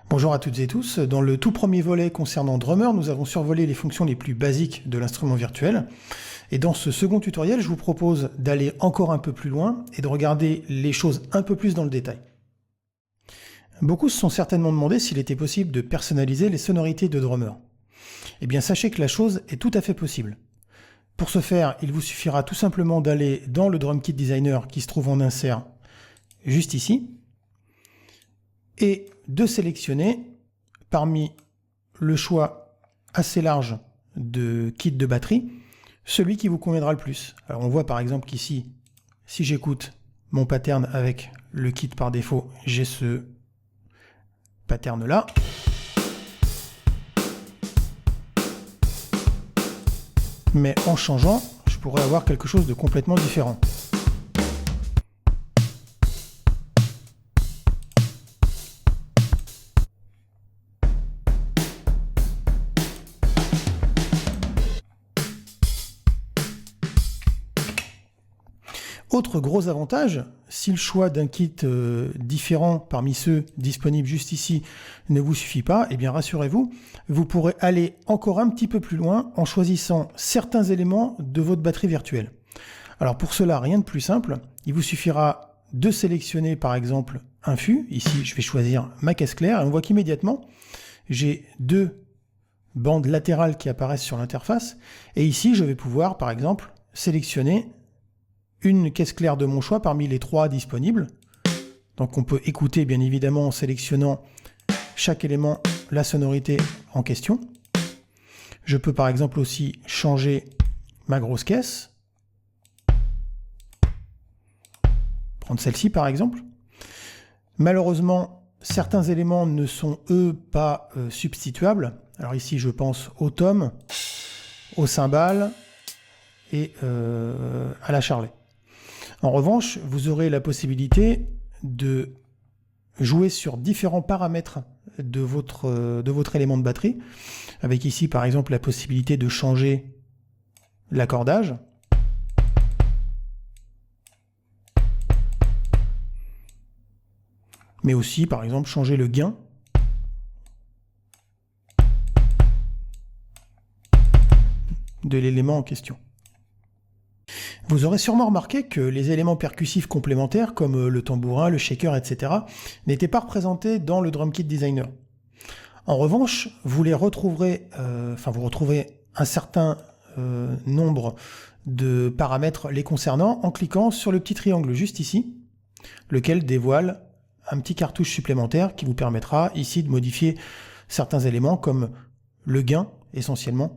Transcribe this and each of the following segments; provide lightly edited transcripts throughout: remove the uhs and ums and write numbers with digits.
Bonjour à toutes et tous. Dans le tout premier volet concernant Drummer, nous avons survolé les fonctions les plus basiques de l'instrument virtuel. Et dans ce second tutoriel, je vous propose d'aller encore un peu plus loin et de regarder les choses un peu plus dans le détail. Beaucoup se sont certainement demandé s'il était possible de personnaliser les sonorités de Drummer. Eh bien, sachez que la chose est tout à fait possible. Pour ce faire, il vous suffira tout simplement d'aller dans le Drum Kit Designer qui se trouve en insert juste ici, et de sélectionner parmi le choix assez large de kit de batterie, celui qui vous conviendra le plus. Alors on voit par exemple qu'ici, si j'écoute mon pattern avec le kit par défaut, j'ai ce pattern là. Mais en changeant, je pourrais avoir quelque chose de complètement différent. Autre gros avantage, si le choix d'un kit différent parmi ceux disponibles juste ici ne vous suffit pas, eh bien rassurez-vous, vous pourrez aller encore un petit peu plus loin en choisissant certains éléments de votre batterie virtuelle. Alors pour cela, rien de plus simple, il vous suffira de sélectionner par exemple un fût. Ici, je vais choisir ma caisse claire et on voit qu'immédiatement, j'ai deux bandes latérales qui apparaissent sur l'interface. Et ici, je vais pouvoir par exemple sélectionner une caisse claire de mon choix parmi les trois disponibles. Donc on peut écouter bien évidemment en sélectionnant chaque élément la sonorité en question. Je peux par exemple aussi changer ma grosse caisse. Prendre celle-ci par exemple. Malheureusement, certains éléments ne sont eux pas substituables. Alors ici je pense au tom, au cymbale et à la charlet. En revanche, vous aurez la possibilité de jouer sur différents paramètres de votre élément de batterie, avec ici par exemple la possibilité de changer l'accordage, mais aussi par exemple changer le gain, de l'élément en question. Vous aurez sûrement remarqué que les éléments percussifs complémentaires, comme le tambourin, le shaker, etc., n'étaient pas représentés dans le Drum Kit Designer. En revanche, vous les retrouverez, vous retrouverez un certain nombre de paramètres les concernant en cliquant sur le petit triangle juste ici, lequel dévoile un petit cartouche supplémentaire qui vous permettra ici de modifier certains éléments comme le gain, essentiellement,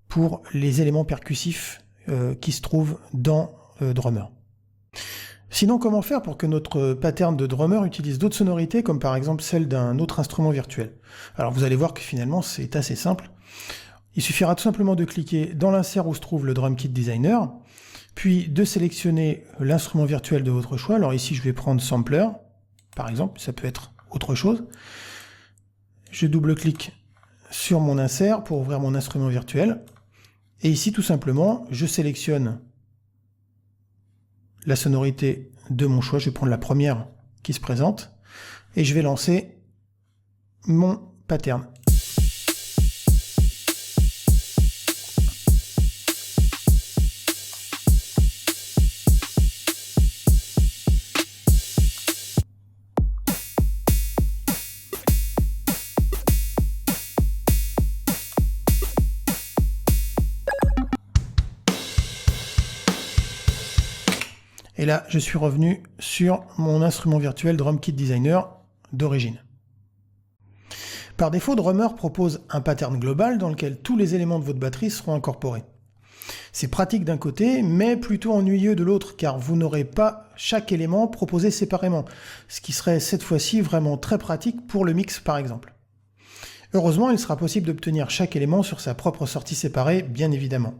pour les éléments percussifs qui se trouve dans Drummer. Sinon, comment faire pour que notre pattern de Drummer utilise d'autres sonorités, comme par exemple celle d'un autre instrument virtuel? Alors vous allez voir que finalement c'est assez simple. Il suffira tout simplement de cliquer dans l'insert où se trouve le Drum Kit Designer, puis de sélectionner l'instrument virtuel de votre choix. Alors ici je vais prendre Sampler, par exemple, ça peut être autre chose. Je double-clique sur mon insert pour ouvrir mon instrument virtuel. Et ici, tout simplement, je sélectionne la sonorité de mon choix. Je vais prendre la première qui se présente. Et je vais lancer mon pattern. Et là, je suis revenu sur mon instrument virtuel Drum Kit Designer d'origine. Par défaut, Drummer propose un pattern global dans lequel tous les éléments de votre batterie seront incorporés. C'est pratique d'un côté, mais plutôt ennuyeux de l'autre, car vous n'aurez pas chaque élément proposé séparément, ce qui serait cette fois-ci vraiment très pratique pour le mix par exemple. Heureusement, il sera possible d'obtenir chaque élément sur sa propre sortie séparée, bien évidemment.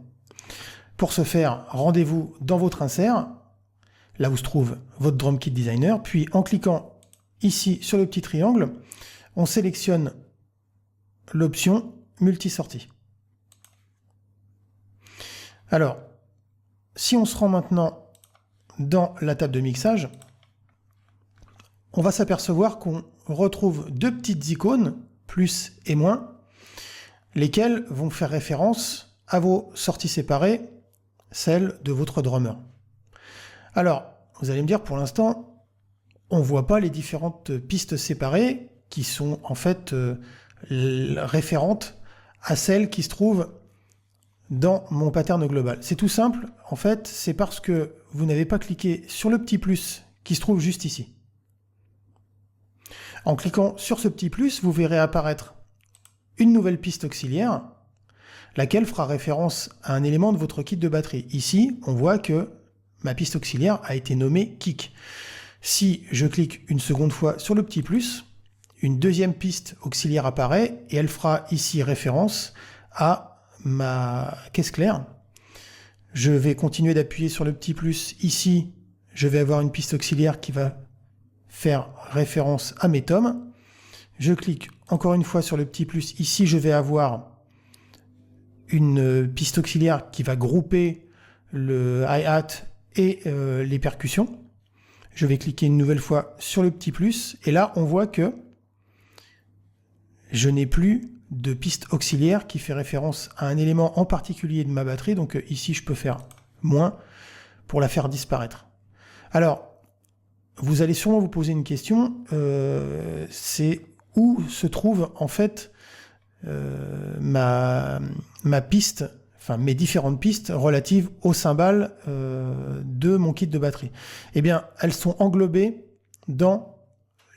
Pour ce faire, rendez-vous dans votre insert, là où se trouve votre Drum Kit Designer, puis en cliquant ici sur le petit triangle, on sélectionne l'option multi-sortie. Alors, si on se rend maintenant dans la table de mixage, on va s'apercevoir qu'on retrouve deux petites icônes, plus et moins, lesquelles vont faire référence à vos sorties séparées, celles de votre drummer. Alors, vous allez me dire, pour l'instant, on ne voit pas les différentes pistes séparées qui sont en fait référentes à celles qui se trouvent dans mon pattern global. C'est tout simple, en fait, c'est parce que vous n'avez pas cliqué sur le petit plus qui se trouve juste ici. En cliquant sur ce petit plus, vous verrez apparaître une nouvelle piste auxiliaire, laquelle fera référence à un élément de votre kit de batterie. Ici, on voit que ma piste auxiliaire a été nommée kick. Si je clique une seconde fois sur le petit plus, une deuxième piste auxiliaire apparaît et elle fera ici référence à ma caisse claire. Je vais continuer d'appuyer sur le petit plus. Ici, je vais avoir une piste auxiliaire qui va faire référence à mes toms. Je clique encore une fois sur le petit plus. Ici, je vais avoir une piste auxiliaire qui va grouper le hi-hat et les percussions. Je vais cliquer une nouvelle fois sur le petit plus. Et là, on voit que je n'ai plus de piste auxiliaire qui fait référence à un élément en particulier de ma batterie. Donc ici, je peux faire moins pour la faire disparaître. Alors, vous allez sûrement vous poser une question, c'est où se trouve en fait ma piste, enfin mes différentes pistes relatives aux cymbales de mon kit de batterie. Eh bien, elles sont englobées dans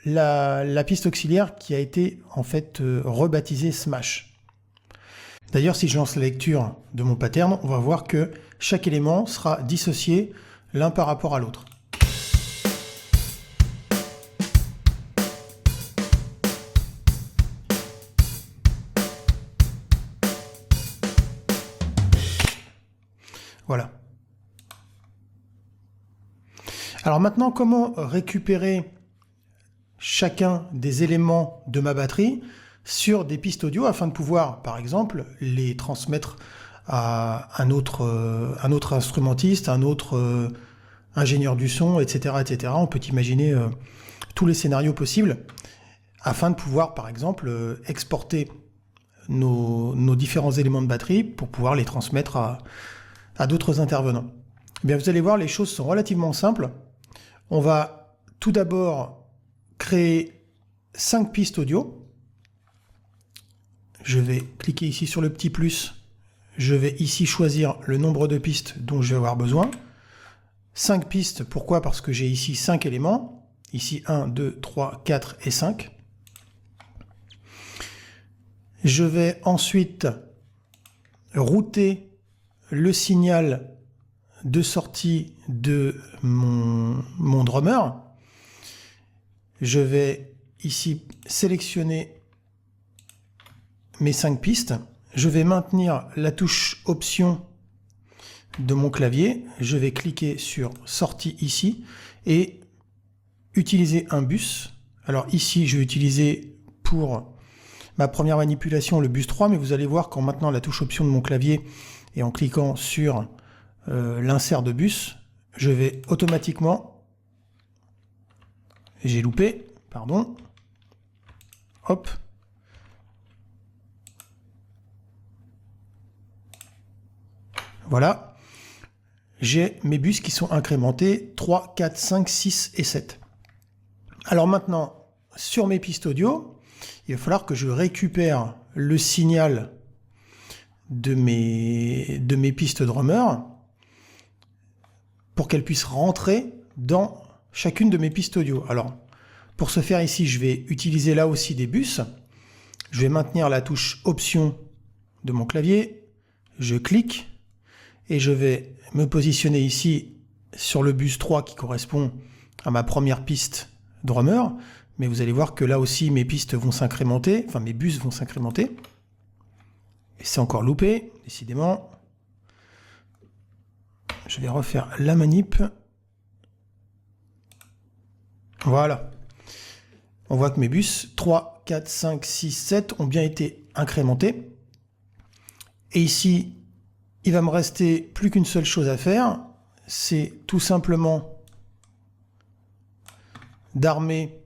la piste auxiliaire qui a été en fait rebaptisée Smash. D'ailleurs, si je lance la lecture de mon pattern, on va voir que chaque élément sera dissocié l'un par rapport à l'autre. Voilà. Alors maintenant, comment récupérer chacun des éléments de ma batterie sur des pistes audio afin de pouvoir, par exemple, les transmettre à un autre instrumentiste, un autre ingénieur du son, etc., etc. On peut imaginer tous les scénarios possibles afin de pouvoir, par exemple, exporter nos différents éléments de batterie pour pouvoir les transmettre à d'autres intervenants. Eh bien, vous allez voir, les choses sont relativement simples. On va tout d'abord créer 5 pistes audio. Je vais cliquer ici sur le petit plus. Je vais ici choisir le nombre de pistes dont je vais avoir besoin. 5 pistes, pourquoi? Parce que j'ai ici 5 éléments. Ici 1, 2, 3, 4 et 5. Je vais ensuite router le signal de sortie de mon drummer. Je vais ici sélectionner mes 5 pistes. Je vais maintenir la touche option de mon clavier. Je vais cliquer sur sortie ici et utiliser un bus. Alors ici, je vais utiliser pour ma première manipulation le bus 3, mais vous allez voir qu'en maintenant la touche option de mon clavier et en cliquant sur l'insert de bus, je vais automatiquement, j'ai loupé, pardon, hop, voilà, j'ai mes bus qui sont incrémentés 3, 4, 5, 6 et 7. Alors maintenant, sur mes pistes audio, il va falloir que je récupère le signal de mes pistes drummer pour qu'elles puissent rentrer dans chacune de mes pistes audio. Alors, pour ce faire ici, je vais utiliser là aussi des bus. Je vais maintenir la touche option de mon clavier. Je clique et je vais me positionner ici sur le bus 3 qui correspond à ma première piste drummer. Mais vous allez voir que là aussi, mes pistes vont s'incrémenter, enfin mes bus vont s'incrémenter. Et c'est encore loupé, décidément. Je vais refaire la manip. Voilà. On voit que mes bus 3, 4, 5, 6, 7 ont bien été incrémentés. Et ici, il va me rester plus qu'une seule chose à faire. C'est tout simplement d'armer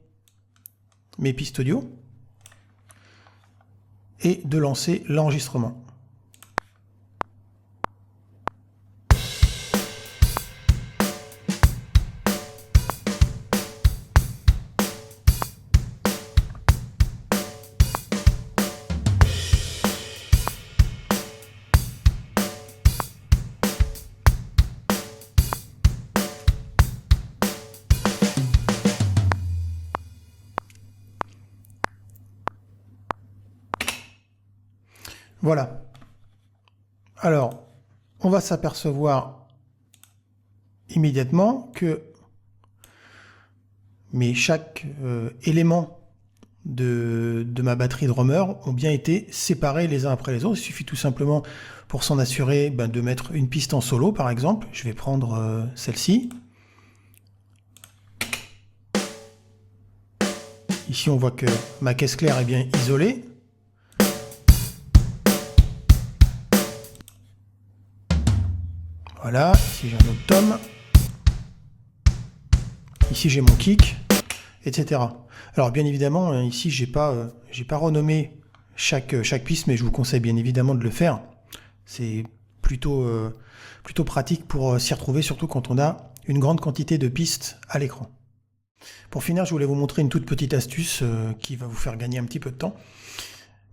mes pistes audio et de lancer l'enregistrement. Voilà. Alors, on va s'apercevoir immédiatement que chaque élément de ma batterie drummer ont bien été séparés les uns après les autres. Il suffit tout simplement, pour s'en assurer, de mettre une piste en solo, par exemple. Je vais prendre celle-ci. Ici, on voit que ma caisse claire est bien isolée. Voilà, ici j'ai un autre tom. Ici j'ai mon kick, etc. Alors bien évidemment, ici j'ai pas renommé chaque piste, mais je vous conseille bien évidemment de le faire. C'est plutôt pratique pour s'y retrouver, surtout quand on a une grande quantité de pistes à l'écran. Pour finir, je voulais vous montrer une toute petite astuce qui va vous faire gagner un petit peu de temps.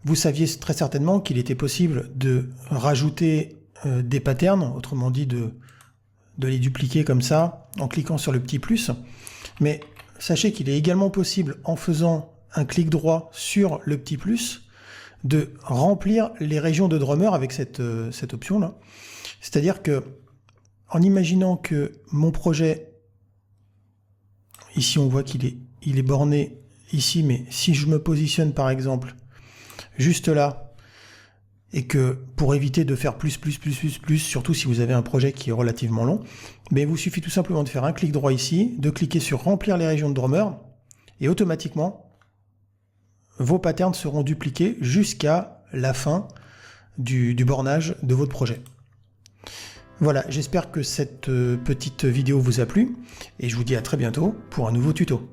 Vous saviez très certainement qu'il était possible de rajouter des patterns, autrement dit de les dupliquer comme ça en cliquant sur le petit plus, mais sachez qu'il est également possible, en faisant un clic droit sur le petit plus, de remplir les régions de drummer avec cette option là. C'est-à-dire que, en imaginant que mon projet, ici on voit qu'il est borné ici, mais si je me positionne par exemple juste là, et que pour éviter de faire plus, surtout si vous avez un projet qui est relativement long, mais il vous suffit tout simplement de faire un clic droit ici, de cliquer sur remplir les régions de drummer, et automatiquement, vos patterns seront dupliqués jusqu'à la fin du bornage de votre projet. Voilà, j'espère que cette petite vidéo vous a plu, et je vous dis à très bientôt pour un nouveau tuto.